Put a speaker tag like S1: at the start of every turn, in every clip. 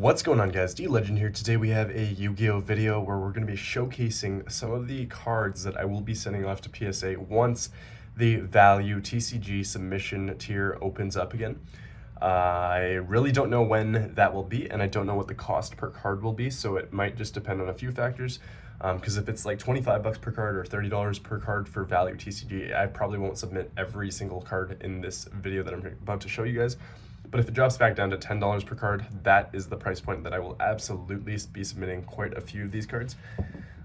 S1: What's going on, guys? D-Legend here. Today we have a Yu-Gi-Oh video where we're going to be showcasing some of the cards that I will be sending off to PSA once the value TCG submission tier opens up again. I really don't know when that will be, and I don't know what the cost per card will be, so it might just depend on a few factors. Because if it's like 25 bucks per card or $30 per card for value TCG, I probably won't submit every single card in this video that I'm about to show you guys. But if it drops back down to $10 per card, that is the price point that I will absolutely be submitting quite a few of these cards.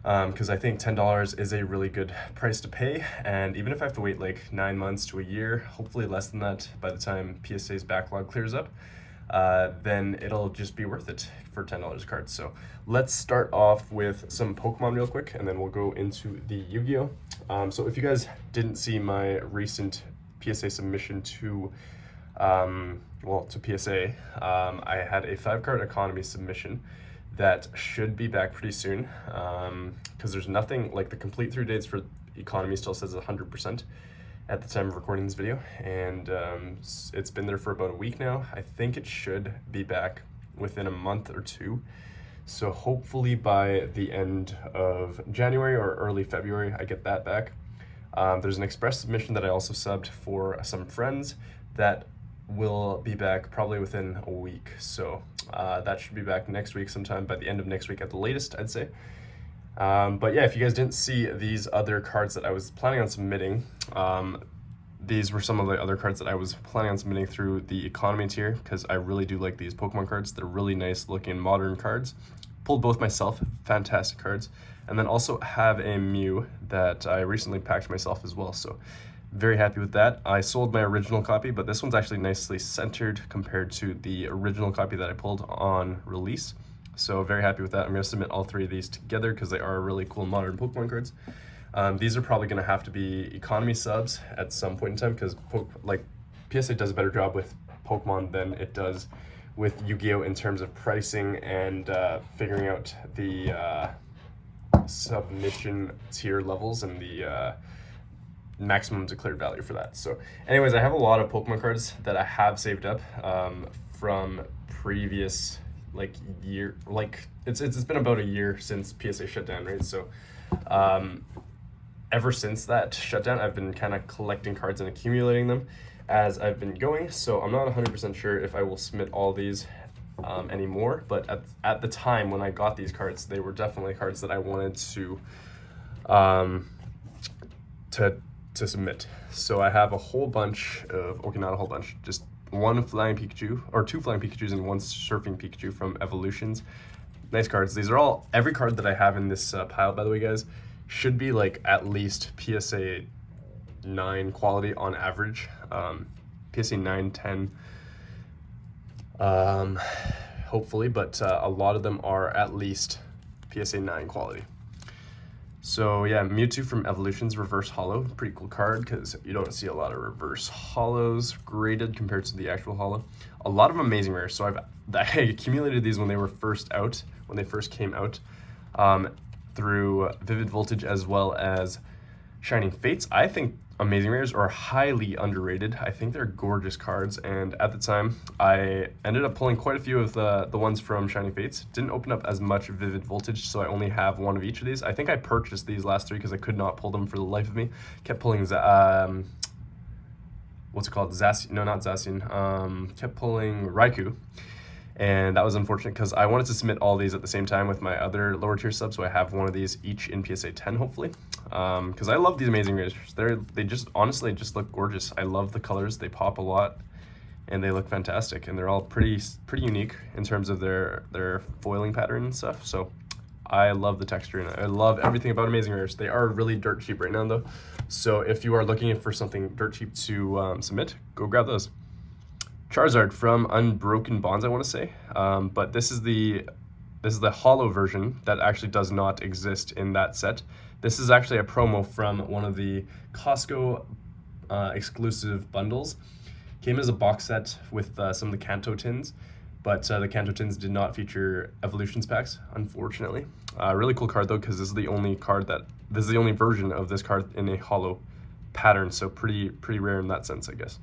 S1: Because I think $10 is a really good price to pay, and even if I have to wait like 9 months to a year, hopefully less than that by the time PSA's backlog clears up, then it'll just be worth it for $10 a card. So let's start off with some Pokemon real quick, and then we'll go into the Yu-Gi-Oh! So if you guys didn't see my recent PSA submission to PSA, I had a 5-card economy submission that should be back pretty soon, because there's nothing, like the complete through dates for economy still says 100% at the time of recording this video, and it's been there for about a week now. I think it should be back within a month or two, so hopefully by the end of January or early February I get that back. There's an express submission that I also subbed for some friends that will be back probably within a week, so that should be back next week, sometime by the end of next week at the latest, I'd say. But yeah, if you guys didn't see these other cards that I was planning on submitting, these were some of the other cards that I was planning on submitting through the economy tier, because I really do like these Pokemon cards. They're really nice looking modern cards. Pulled both myself, fantastic cards, and then also have a Mew that I recently packed myself as well, so very happy with that. I sold my original copy, but this one's actually nicely centered compared to the original copy that I pulled on release. So very happy with that. I'm going to submit all three of these together because they are really cool modern Pokemon cards. These are probably going to have to be economy subs at some point in time, because PSA does a better job with Pokemon than it does with Yu-Gi-Oh! In terms of pricing and figuring out the submission tier levels and the maximum declared value for that. So anyways, I have a lot of Pokemon cards that I have saved up from previous year, it's been about a year since PSA shut down, right? So ever since that shutdown, I've been kind of collecting cards and accumulating them as I've been going, so I'm not 100% sure if I will submit all these anymore, but at the time when I got these cards, they were definitely cards that I wanted to submit. So I have a whole bunch of, okay, not a whole bunch, just one Flying Pikachu, or 2 Flying Pikachus and 1 Surfing Pikachu from Evolutions. Nice cards. These are all, every card that I have in this pile, by the way, guys, should be like at least PSA 9 quality on average. PSA 9, 10, hopefully, but a lot of them are at least PSA 9 quality. So yeah, Mewtwo from Evolutions Reverse Holo, pretty cool card because you don't see a lot of reverse holos graded compared to the actual holo. A lot of amazing rares. So I accumulated these when they were first out, when they first came out, through Vivid Voltage as well as Shining Fates. I think amazing rares are highly underrated. I think they're gorgeous cards, and at the time I ended up pulling quite a few of the ones from Shining Fates. Didn't open up as much Vivid Voltage, so I only have one of each of these. I think I purchased these last 3 because I could not pull them for the life of me. Kept pulling what's it called, Zacian, no, not Zacian, kept pulling Raikou, and that was unfortunate because I wanted to submit all these at the same time with my other lower tier subs, so I have one of these each in PSA 10 hopefully, because I love these amazing rares. They just honestly just look gorgeous. I love the colors, they pop a lot and they look fantastic, and they're all pretty unique in terms of their foiling pattern and stuff. So I love the texture and I love everything about amazing rares. They are really dirt cheap right now though, so if you are looking for something dirt cheap to submit, go grab those. Charizard from Unbroken Bonds, I want to say, but this is the holo version that actually does not exist in that set. This is actually a promo from one of the Costco exclusive bundles. Came as a box set with some of the Kanto tins, but the Kanto tins did not feature Evolutions packs, unfortunately. Really cool card though, because this is the only version of this card in a holo pattern, so pretty rare in that sense, I guess.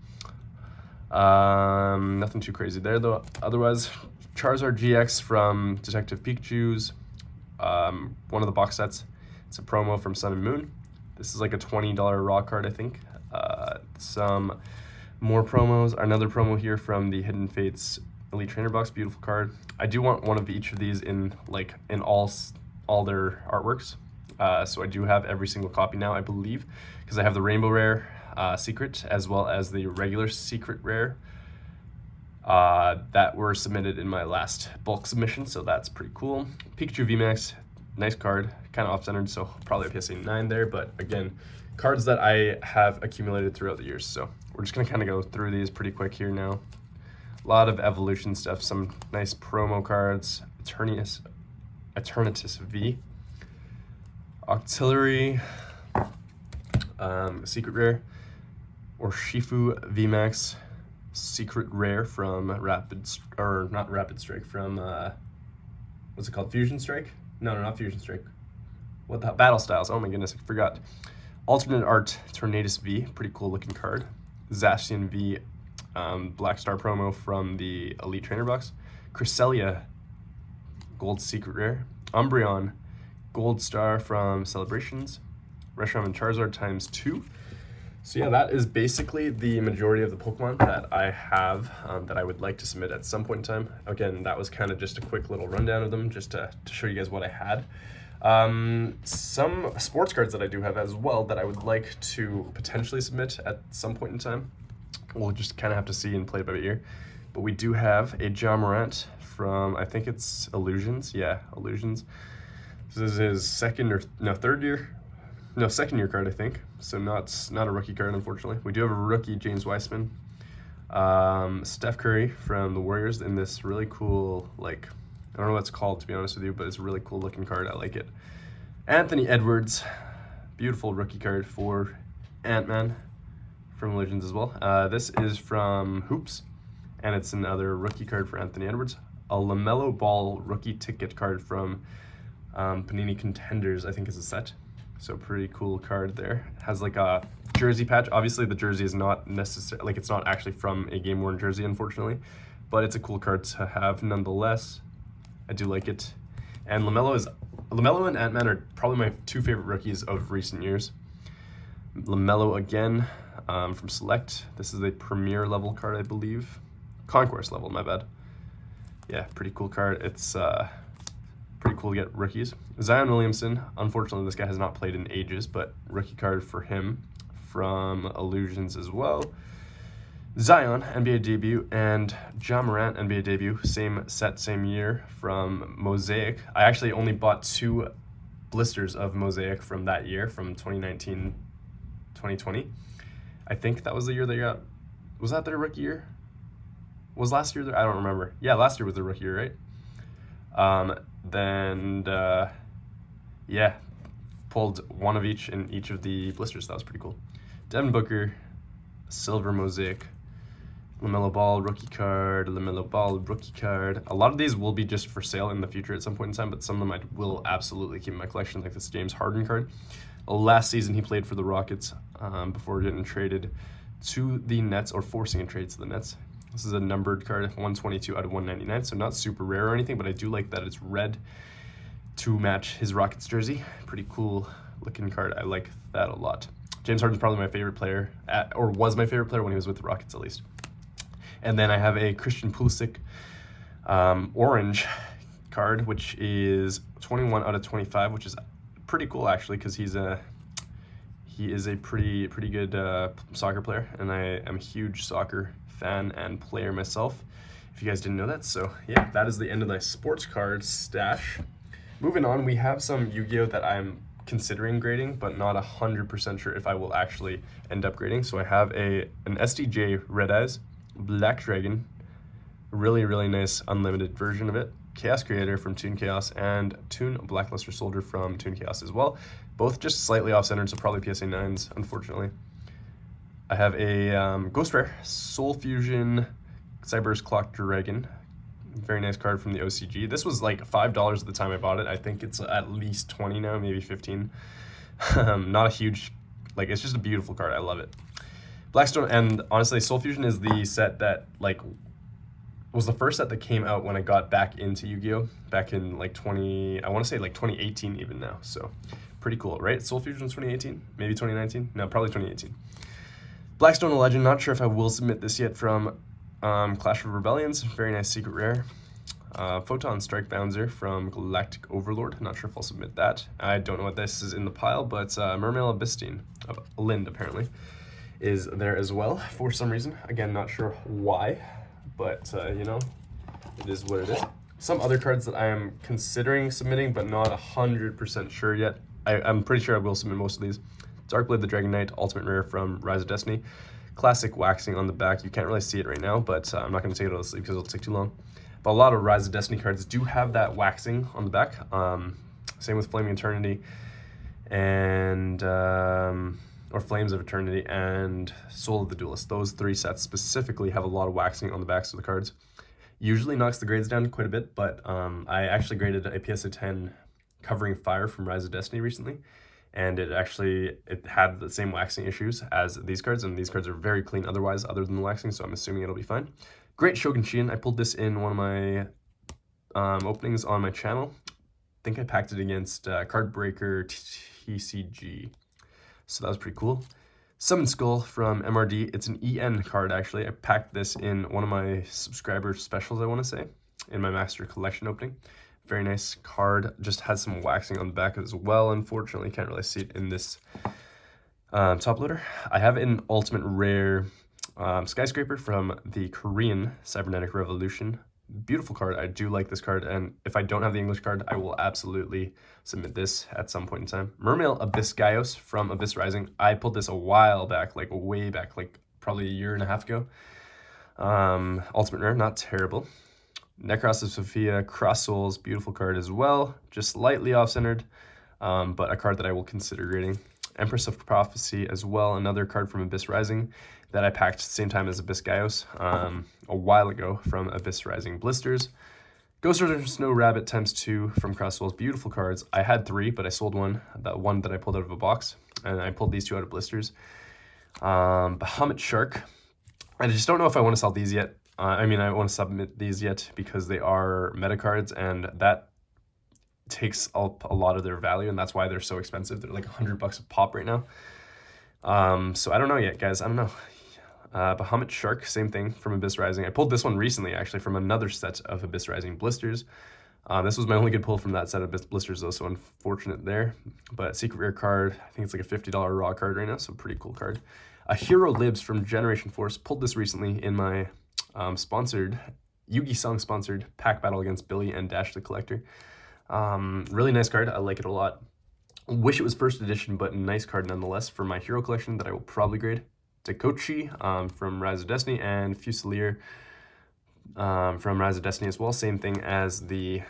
S1: Nothing too crazy there though. Otherwise, Charizard GX from Detective Pikachu's, one of the box sets. It's a promo from Sun and Moon. This is like a $20 raw card, I think. Some more promos. Another promo here from the Hidden Fates Elite Trainer box. Beautiful card. I do want one of each of these in all their artworks. So I do have every single copy now, I believe, because I have the Rainbow Rare Secret as well as the regular Secret Rare that were submitted in my last bulk submission, so that's pretty cool. Pikachu VMAX, nice card, kind of off-centered, so probably a PSA 9 there, but again, cards that I have accumulated throughout the years, so we're just going to kind of go through these pretty quick here now. A lot of evolution stuff, some nice promo cards, Eternatus V, Auxiliary, Secret Rare, or Shifu VMAX, Secret Rare from from what's it called? Fusion Strike? No, not Fusion Strike. What the hell? Battle Styles. Oh my goodness, I forgot. Alternate Art Tornadus V, pretty cool looking card. Zacian V, Black Star promo from the Elite Trainer box. Cresselia, Gold Secret Rare. Umbreon, Gold Star from Celebrations. Reshiram and Charizard ×2. So yeah, that is basically the majority of the Pokemon that I have that I would like to submit at some point in time. Again, that was kind of just a quick little rundown of them, just to show you guys what I had. Some sports cards that I do have as well that I would like to potentially submit at some point in time. We'll just kind of have to see and play it by ear. But we do have a Ja Morant from, I think it's Illusions. Yeah, Illusions. This is his second year card, I think. So not a rookie card, unfortunately. We do have a rookie James Wiseman. Steph Curry from the Warriors in this really cool, like, I don't know what it's called, to be honest with you, but it's a really cool looking card. I like it. Anthony Edwards, beautiful rookie card for Ant-Man from Legends as well. This is from Hoops, and it's another rookie card for Anthony Edwards. A LaMelo Ball rookie ticket card from Panini Contenders, I think is a set. So pretty cool card there. Has like a jersey patch. Obviously the jersey is not necessarily, like, it's not actually from a game worn jersey, unfortunately, but it's a cool card to have nonetheless. I do like it. And LaMelo and Ant-Man are probably my two favorite rookies of recent years. LaMelo again from Select. This is a premier level card, I believe. Conquest level, my bad. Yeah, pretty cool card. It's pretty cool to get rookies. Zion Williamson, unfortunately this guy has not played in ages, but rookie card for him from Illusions as well. Zion, NBA debut, and Ja Morant, NBA debut, same set, same year from Mosaic. I actually only bought 2 blisters of Mosaic from that year, from 2019, 2020. I think that was the year they got, was that their rookie year? Was last year I don't remember. Yeah, last year was their rookie year, right? Yeah, pulled one of each in each of the blisters. That was pretty cool. Devin Booker, silver Mosaic. LaMelo Ball rookie card, LaMelo Ball rookie card. A lot of these will be just for sale in the future at some point in time, but some of them I will absolutely keep in my collection, like this James Harden card. Last season he played for the Rockets before getting traded to the Nets, or forcing a trade to the Nets. This is a numbered card, 122 out of 199, so not super rare or anything, but I do like that it's red to match his Rockets jersey. Pretty cool looking card. I like that a lot. James Harden's probably my favorite player, or was my favorite player when he was with the Rockets at least. And then I have a Christian Pulisic orange card, which is 21 out of 25, which is pretty cool actually, because he is a pretty good soccer player, and I am a huge soccer fan and player myself, if you guys didn't know that. So yeah, that is the end of my sports card stash. Moving on, we have some Yu-Gi-Oh that I'm considering grading, but not 100% sure if I will actually end up grading. So I have an SDJ Red Eyes, Black Dragon, really nice unlimited version of it, Chaos Creator from Toon Chaos, and Toon Blackluster Soldier from Toon Chaos as well. Both just slightly off-centered, so probably PSA 9s, unfortunately. I have a Ghost Rare, Soul Fusion, Cyber's Clock Dragon. Very nice card from the OCG. This was like $5 at the time I bought it. I think it's at least 20 now, maybe 15. Not a huge, like, it's just a beautiful card. I love it. Blackstone, and honestly, Soul Fusion is the set that like was the first set that came out when I got back into Yu-Gi-Oh! Back in like I want to say like 2018 even now. So pretty cool, right? Soul Fusion 2018, maybe 2019. No, probably 2018. Blackstone the Legend. Not sure if I will submit this yet from Clash of Rebellions. Very nice secret rare. Photon Strike Bouncer from Galactic Overlord. Not sure if I'll submit that. I don't know what this is in the pile, but Mermail Abyssine, Lind apparently, is there as well for some reason. Again, not sure why, but you know, it is what it is. Some other cards that I am considering submitting, but not 100% sure yet. I'm pretty sure I will submit most of these. Darkblade the Dragon Knight, Ultimate Rare from Rise of Destiny. Classic waxing on the back. You can't really see it right now, but I'm not going to take it out of sleep because it'll take too long. But a lot of Rise of Destiny cards do have that waxing on the back. Same with Flaming Eternity and or Flames of Eternity and Soul of the Duelist. Those three sets specifically have a lot of waxing on the backs of the cards. Usually knocks the grades down quite a bit, but I actually graded a PSA 10 Covering Fire from Rise of Destiny recently, and it had the same waxing issues as these cards, and these cards are very clean otherwise, other than the waxing, so I'm assuming it'll be fine. Great Shogun Shien. I pulled this in one of my openings on my channel. I think I packed it against Card Breaker TCG, so that was pretty cool. Summon Skull from MRD. It's an EN card, actually. I packed this in one of my subscriber specials, I want to say, in my Master Collection opening. Very nice card. Just has some waxing on the back as well. Unfortunately, can't really see it in this top loader. I have an Ultimate Rare Skyscraper from the Korean Cybernetic Revolution. Beautiful card. I do like this card, and if I don't have the English card, I will absolutely submit this at some point in time. Mermail Abyss YuGiOh from Abyss Rising. I pulled this a while back, like way back, like probably a year and a half ago. Ultimate Rare, not terrible. Necros of Sophia, Cross Souls, beautiful card as well. Just slightly off-centered, but a card that I will consider grading. Empress of Prophecy as well, another card from Abyss Rising that I packed at the same time as Abyss YuGiOh a while ago from Abyss Rising Blisters. Ghost Rider Snow Rabbit ×2 from Cross Souls, beautiful cards. I had 3, but I sold one, that one that I pulled out of a box, and I pulled these 2 out of blisters. Bahamut Shark. I just don't know if I want to sell these yet. I mean, I want to submit these yet because they are meta cards, and that takes up a lot of their value, and that's why they're so expensive. They're like $100 a pop right now. So I don't know yet, guys. I don't know. Bahamut Shark, same thing from Abyss Rising. I pulled this one recently, actually, from another set of Abyss Rising blisters. This was my only good pull from that set of Abyss blisters, though, so unfortunate there. But secret rare card, I think it's like a $50 raw card right now, so pretty cool card. A Hero Libs from Generation Force. Pulled this recently in my sponsored, Yugi Song sponsored pack battle against Billy and Dash the Collector. Really nice card. I like it a lot. Wish it was first edition, but nice card nonetheless for my hero collection that I will probably grade. Takochi from Rise of Destiny, and Fusilier from Rise of Destiny as well. Same thing as the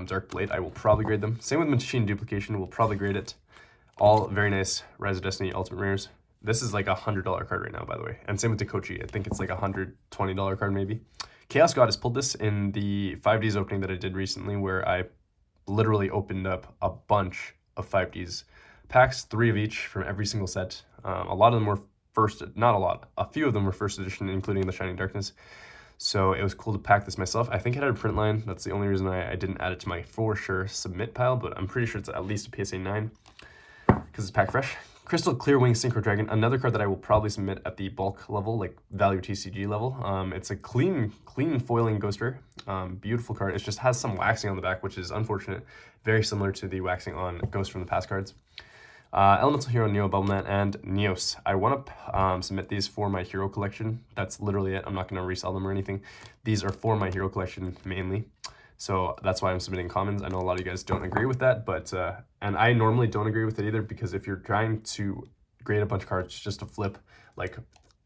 S1: Dark Blade. I will probably grade them. Same with Machine Duplication. We'll probably grade it. All very nice Rise of Destiny Ultimate Rares. This is like a $100 card right now, by the way. And same with Takochi. I think it's like a $120 card maybe. Chaos Goddess pulled this in the 5Ds opening that I did recently, where I literally opened up a bunch of 5Ds packs, 3 of each from every single set. A lot of them were a few of them were first edition, including the Shining Darkness. So it was cool to pack this myself. I think it had a print line. That's the only reason I didn't add it to my for sure submit pile, but I'm pretty sure it's at least a PSA 9 because it's packed fresh. Crystal Clearwing Synchro Dragon, another card that I will probably submit at the bulk level, like value TCG level. It's a clean foiling ghoster. Beautiful card. It just has some waxing on the back, which is unfortunate. Very similar to the waxing on Ghost from the past cards. Elemental Hero, Neo Bubbleman, and Neos. I want to submit these for my hero collection. That's literally it. I'm not going to resell them or anything. These are for my hero collection mainly. So that's why I'm submitting commons. I know a lot of you guys don't agree with that, but and I normally don't agree with it either, because if you're trying to grade a bunch of cards just to flip like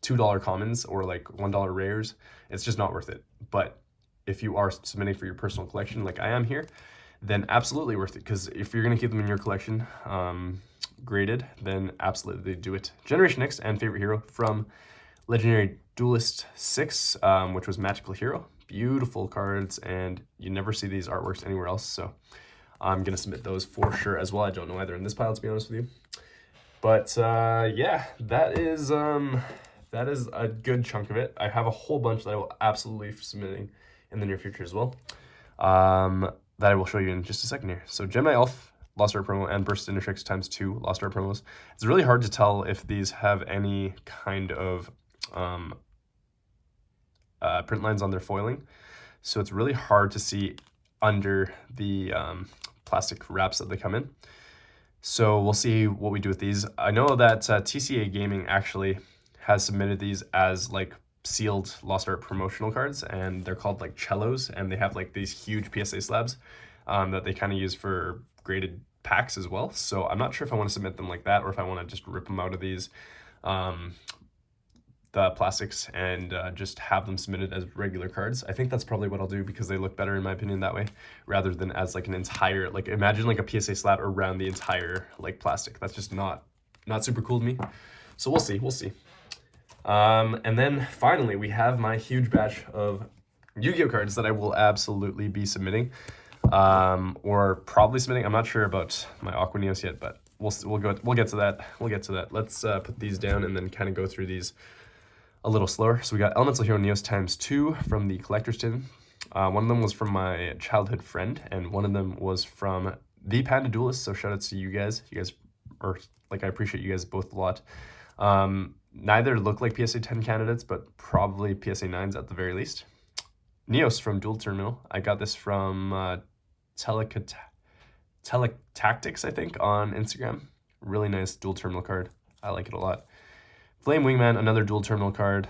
S1: $2 commons or like $1 rares, it's just not worth it. But if you are submitting for your personal collection like I am here, then absolutely worth it, because if you're going to keep them in your collection graded, then absolutely do it. Generation X and favorite hero from Legendary Duelist 6, which was Magical Hero. Beautiful cards, and you never see these artworks anywhere else, so I'm gonna submit those for sure as well. I don't know why they're in this pile, to be honest with you, but yeah, that is that is a good chunk of it. I have a whole bunch that I will absolutely be submitting in the near future as well, that I will show you in just a second here. So Gemini Elf, Lost Art promo, and Burst Innertrix ×2 Lost Art promos. It's really hard to tell if these have any kind of print lines on their foiling. So it's really hard to see under the plastic wraps that they come in. So we'll see what we do with these. I know that TCA Gaming actually has submitted these as like sealed Lost Art promotional cards, and they're called like cellos, and they have like these huge PSA slabs that they kind of use for graded packs as well. So I'm not sure if I want to submit them like that or if I want to just rip them out of these the plastics and just have them submitted as regular cards. I think that's probably what I'll do because they look better in my opinion that way, rather than as like an entire, like imagine like a PSA slab around the entire like plastic. That's just not super cool to me. So we'll see. And then finally we have my huge batch of YuGiOh cards that I will absolutely be submitting, or probably submitting. I'm not sure about my Aqua Neos yet, but we'll get to that. Let's put these down and then kind of go through these a little slower. So we got Elemental Hero Neos ×2 from the collector's tin. One of them was from my childhood friend, and one of them was from the Panda Duelist. So shout out to you guys. You guys are like, I appreciate you guys both a lot. Neither look like PSA 10 candidates, but probably PSA 9s at the very least. Neos from Dual Terminal. I got this from Teletactics, I think, on Instagram. Really nice Dual Terminal card. I like it a lot. Flame Wingman, another Dual Terminal card.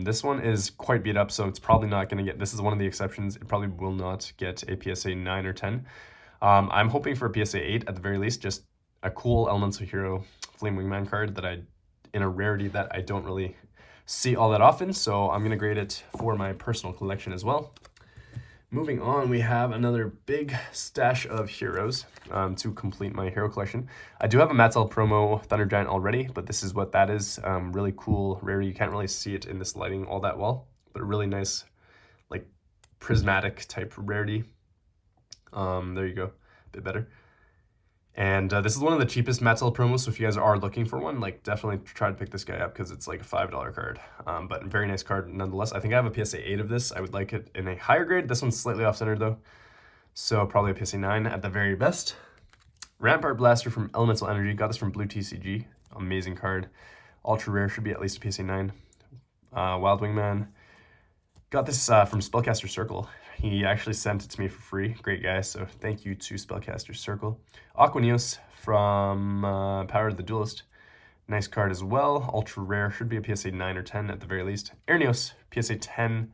S1: This one is quite beat up, so it's probably not going to get, this is one of the exceptions, it probably will not get a PSA 9 or 10. I'm hoping for a PSA 8 at the very least, just a cool Elemental Hero Flame Wingman card that in a rarity that I don't really see all that often, so I'm going to grade it for my personal collection as well. Moving on, we have another big stash of heroes to complete my hero collection. I do have a Mattel promo Thunder Giant already, but this is what that is. Really cool, rarity. You can't really see it in this lighting all that well, but a really nice, like, prismatic type rarity. There you go, a bit better. And this is one of the cheapest Mattel promos, so if you guys are looking for one, like, definitely try to pick this guy up because it's like a $5 card. But a very nice card nonetheless. I think I have a PSA 8 of this. I would like it in a higher grade. This one's slightly off-centered though, so probably a PSA 9 at the very best. Rampart Blaster from Elemental Energy. Got this from Blue TCG. Amazing card. Ultra rare, should be at least a PSA 9. Wild Wingman. Got this from Spellcaster Circle. He actually sent it to me for free. Great guy, so thank you to Spellcaster Circle. Aqua Neos from Power of the Duelist. Nice card as well. Ultra rare, should be a PSA 9 or 10 at the very least. Air Neos, PSA 10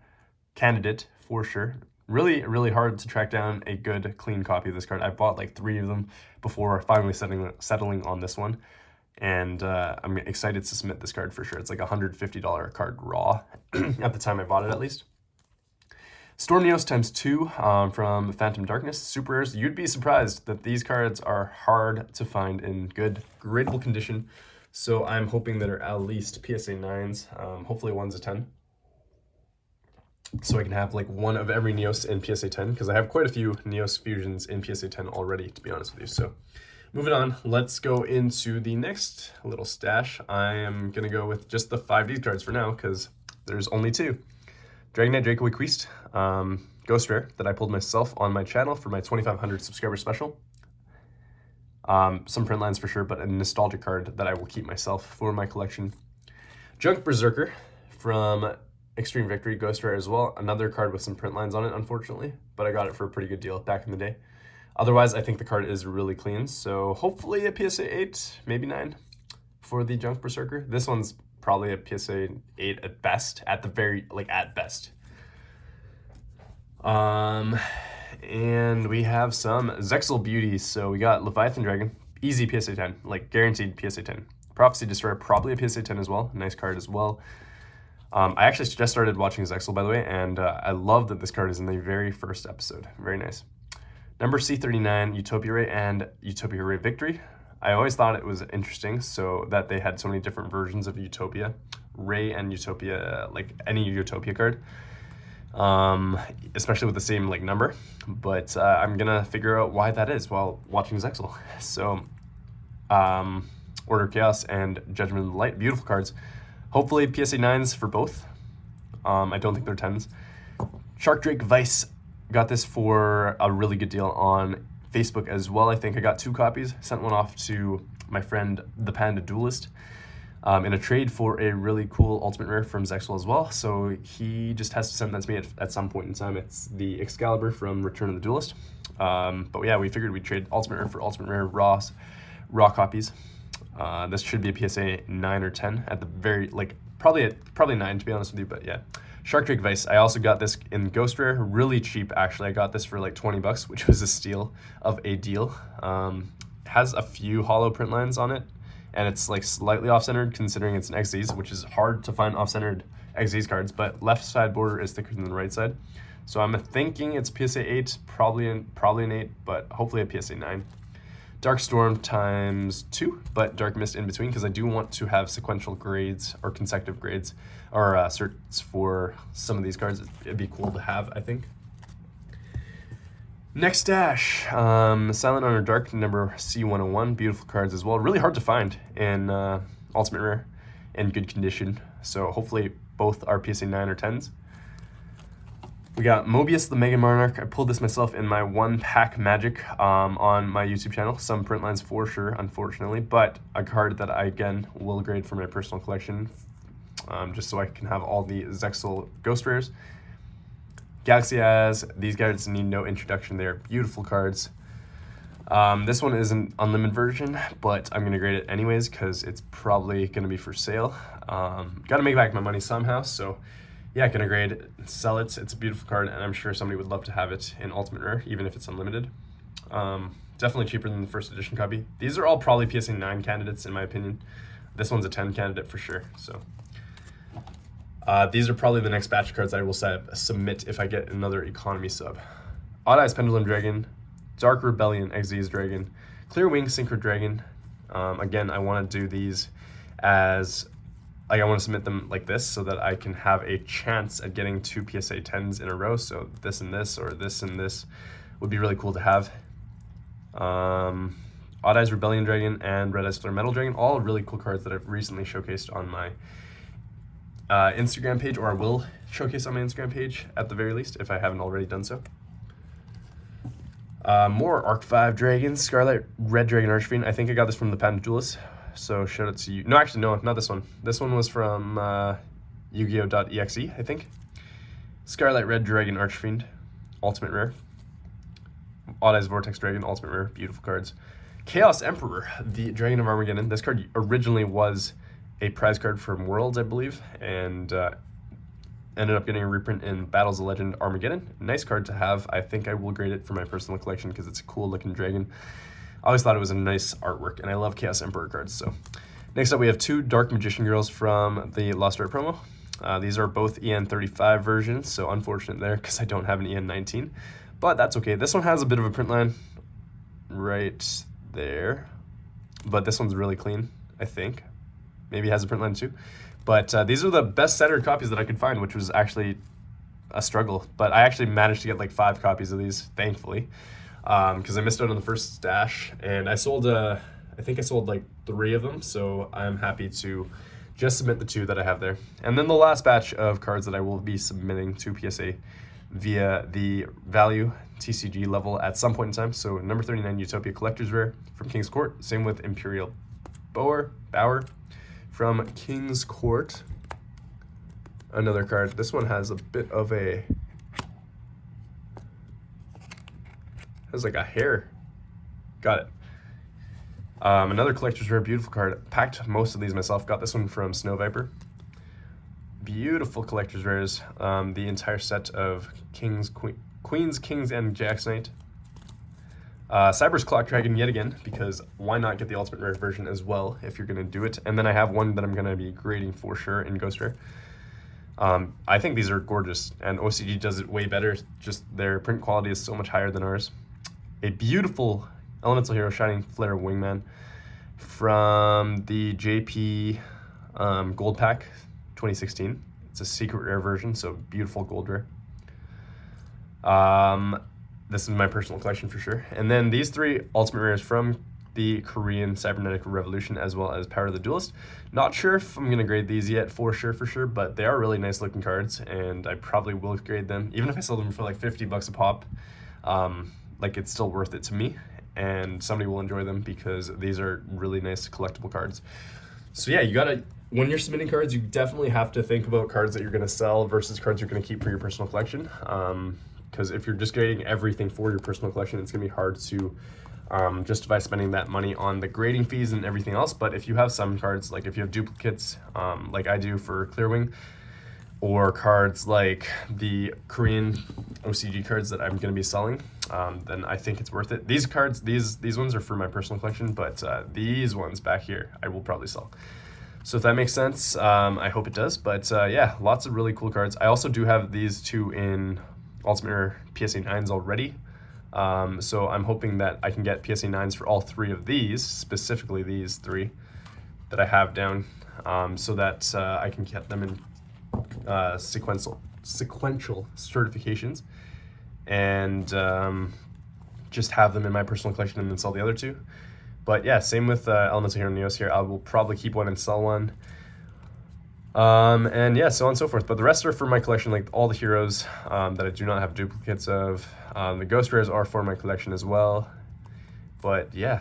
S1: candidate for sure. Really, really hard to track down a good, clean copy of this card. I bought like 3 of them before finally settling on this one. And I'm excited to submit this card for sure. It's like a $150 card raw at the time I bought it, at least. Storm Neos ×2 from Phantom Darkness. Super rares. You'd be surprised that these cards are hard to find in good, gradable condition. So I'm hoping that are at least PSA 9s. Hopefully one's a 10. So I can have like one of every Neos in PSA 10, because I have quite a few Neos fusions in PSA 10 already, to be honest with you. So moving on, let's go into the next little stash. I am going to go with just the 5D cards for now, because there's only 2. Dragonite Dracoid Quest, Ghost Rare, that I pulled myself on my channel for my 2,500 subscriber special. Some print lines for sure, but a nostalgic card that I will keep myself for my collection. Junk Berserker from Extreme Victory, Ghost Rare as well. Another card with some print lines on it, unfortunately, but I got it for a pretty good deal back in the day. Otherwise, I think the card is really clean, so hopefully a PSA 8, maybe 9 for the Junk Berserker. This one's probably a PSA 8 at best, at the very, like, at best. And we have some Zexal beauties. So we got Leviathan Dragon, easy PSA 10, like guaranteed PSA 10. Prophecy Destroyer, probably a PSA 10 as well, nice card as well. I actually just started watching Zexal, by the way, and I love that this card is in the very first episode, very nice. Number C39, Utopia Ray and Utopia Ray Victory. I always thought it was interesting so that they had so many different versions of Utopia Ray and Utopia, like any Utopia card, especially with the same like number. But I'm gonna figure out why that is while watching Zexal. So Order of Chaos and Judgment of the Light, beautiful cards. Hopefully PSA 9s for both. I don't think they're 10s. Shark Drake Vice, got this for a really good deal on Facebook as well. I think I got 2 copies, sent one off to my friend the Panda Duelist in a trade for a really cool Ultimate Rare from Zexel as well. So he just has to send that to me at some point in time. It's the Excalibur from Return of the Duelist. But yeah, we figured we'd trade Ultimate Rare for Ultimate Rare raw copies. This should be a PSA 9 or 10 at the very, like, probably 9 to be honest with you, but yeah. Shark Drake Vice, I also got this in Ghost Rare, really cheap actually. I got this for like 20 bucks, which was a steal of a deal. Has a few hollow print lines on it, and it's like slightly off-centered considering it's an XZs, which is hard to find off-centered XZs cards, but left side border is thicker than the right side. So I'm thinking it's PSA 8, probably an 8, but hopefully a PSA 9. Dark Storm times 2, but Dark Mist in between, because I do want to have sequential grades or consecutive grades or certs for some of these cards. It'd be cool to have, I think. Next stash, Silent Honor Dark number C101, beautiful cards as well. Really hard to find in Ultimate Rare in good condition. So hopefully both are PSA 9 or 10s. We got Mobius, the Mega Monarch. I pulled this myself in my one-pack magic on my YouTube channel. Some print lines for sure, unfortunately, but a card that I, again, will grade for my personal collection, just so I can have all the Zexel Ghost Rares. Galaxy As, these cards need no introduction. They're beautiful cards. This one is an unlimited version, but I'm going to grade it anyways because it's probably going to be for sale. Got to make back my money somehow, so yeah, gonna grade it, sell it. It's a beautiful card, and I'm sure somebody would love to have it in Ultimate Rare, even if it's unlimited. Definitely cheaper than the first edition copy. These are all probably PSA 9 candidates, in my opinion. This one's a 10 candidate for sure. So these are probably the next batch of cards I will submit if I get another economy sub. Odd Eyes Pendulum Dragon, Dark Rebellion XZ's Dragon, Clear Wing Synchro Dragon. Again, I want to do these as, like, I want to submit them like this so that I can have a chance at getting 2 PSA 10s in a row. So this and this, or this and this, would be really cool to have. Odd Eyes Rebellion Dragon and Red Eyes Flare Metal Dragon, all really cool cards that I've recently showcased on my Instagram page, or I will showcase on my Instagram page at the very least if I haven't already done so. More Arc 5 Dragons, Scarlet Red Dragon Archfiend. I think I got this from the Panda Duelist. So shout out to you. No, actually, no, not this one. This one was from YuGiOh.exe, I think. Scarlet Red Dragon Archfiend, Ultimate Rare. Odd Eyes Vortex Dragon, Ultimate Rare, beautiful cards. Chaos Emperor, the Dragon of Armageddon. This card originally was a prize card from Worlds, I believe, and ended up getting a reprint in Battles of Legend Armageddon. Nice card to have. I think I will grade it for my personal collection because it's a cool looking dragon. I always thought it was a nice artwork, and I love Chaos Emperor cards. So next up, we have 2 Dark Magician Girls from the Lost Art promo. These are both EN35 versions, so unfortunate there because I don't have an EN19, but that's okay. This one has a bit of a print line right there, but this one's really clean, I think. Maybe it has a print line too. But these are the best centered copies that I could find, which was actually a struggle. But I actually managed to get like 5 copies of these, thankfully. Because I missed out on the first stash, and I sold, I think I sold like 3 of them, so I'm happy to just submit the 2 that I have there. And then the last batch of cards that I will be submitting to PSA via the value TCG level at some point in time. So number 39 Utopia Collector's Rare from King's Court, same with Imperial Bower from King's Court. Another card. This one has a bit of a, has like a hair. Got it. Another Collector's Rare, beautiful card. Packed most of these myself. Got this one from Snow Viper. Beautiful Collector's Rares. The entire set of Queens, Kings, and Jacks Knight. Cyber's Clock Dragon yet again, because why not get the Ultimate Rare version as well if you're going to do it. And then I have one that I'm going to be grading for sure in Ghost Rare. I think these are gorgeous, and OCG does it way better. Just their print quality is so much higher than ours. A beautiful Elemental Hero Shining Flare Wingman from the JP Gold Pack 2016. It's a secret rare version, so beautiful gold rare. This is my personal collection for sure. And then these 3 Ultimate Rares from the Korean Cybernetic Revolution, as well as Power of the Duelist. Not sure if I'm going to grade these yet for sure, but they are really nice looking cards, and I probably will grade them. Even if I sell them for like 50 bucks a pop, like it's still worth it to me, and somebody will enjoy them because these are really nice collectible cards. So yeah, you gotta, when you're submitting cards, you definitely have to think about cards that you're going to sell versus cards you're going to keep for your personal collection. Because if you're just grading everything for your personal collection, it's going to be hard to justify spending that money on the grading fees and everything else. But if you have some cards, like if you have duplicates, like I do for Clearwing, or cards like the Korean OCG cards that I'm going to be selling, then I think it's worth it. These cards, these ones are for my personal collection, but these ones back here, I will probably sell. So if that makes sense, I hope it does. But yeah, lots of really cool cards. I also do have these two in Ultimate Rare PSA 9s already. So I'm hoping that I can get PSA 9s for all three of these, specifically these three that I have down, so that I can get them in sequential certifications, and just have them in my personal collection and then sell the other two. But yeah, same with Elements of Hero Neos here. I will probably keep one and sell one. And yeah, so on and so forth. But the rest are for my collection, like all the heroes that I do not have duplicates of. The Ghost Rares are for my collection as well. But yeah,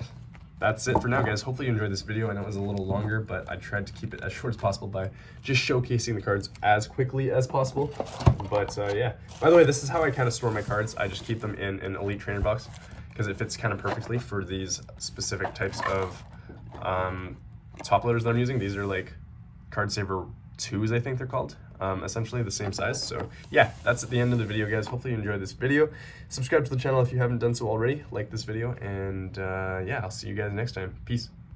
S1: that's it for now, guys. Hopefully you enjoyed this video. I know it was a little longer, but I tried to keep it as short as possible by just showcasing the cards as quickly as possible. But yeah, by the way, this is how I kind of store my cards. I just keep them in an Elite Trainer box because it fits kind of perfectly for these specific types of top loaders that I'm using. These are like Card Saver 2s, I think they're called. Essentially the same size. So yeah, that's at the end of the video, guys. Hopefully you enjoyed this video. Subscribe to the channel if you haven't done so already. Like this video, and yeah, I'll see you guys next time. Peace.